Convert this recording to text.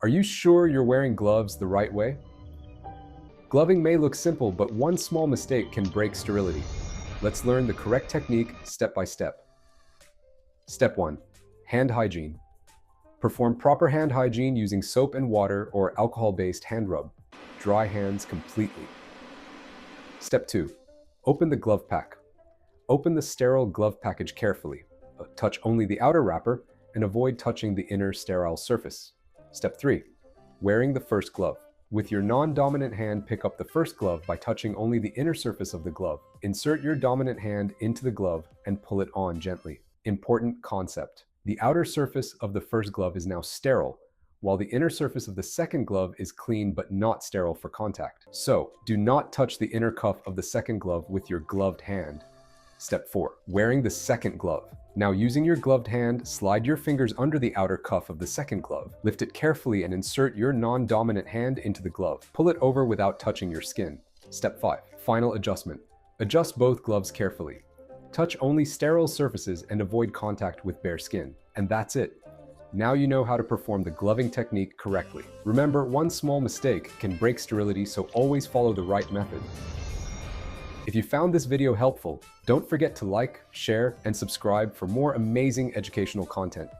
Are you sure you're wearing gloves the right way? Gloving may look simple, but one small mistake can break sterility. Let's learn the correct technique step by step. Step 1. Hand hygiene. Perform proper hand hygiene using soap and water or alcohol-based hand rub. Dry hands completely. Step 2. Open the glove pack. Open the sterile glove package carefully. Touch only the outer wrapper and avoid touching the inner sterile surface. Step 3. Wearing the first glove. With your non-dominant hand, pick up the first glove by touching only the inner surface of the glove. Insert your dominant hand into the glove and pull it on gently. Important concept. The outer surface of the first glove is now sterile, while the inner surface of the second glove is clean but not sterile for contact. So, do not touch the inner cuff of the second glove with your gloved hand. Step 4. Wearing the second glove. Now, using your gloved hand, slide your fingers under the outer cuff of the second glove. Lift it carefully and insert your non-dominant hand into the glove. Pull it over without touching your skin. Step 5. Final adjustment. Adjust both gloves carefully. Touch only sterile surfaces and avoid contact with bare skin. And that's it. Now you know how to perform the gloving technique correctly. Remember, one small mistake can break sterility, so always follow the right method. If you found this video helpful, don't forget to like, share, and subscribe for more amazing educational content.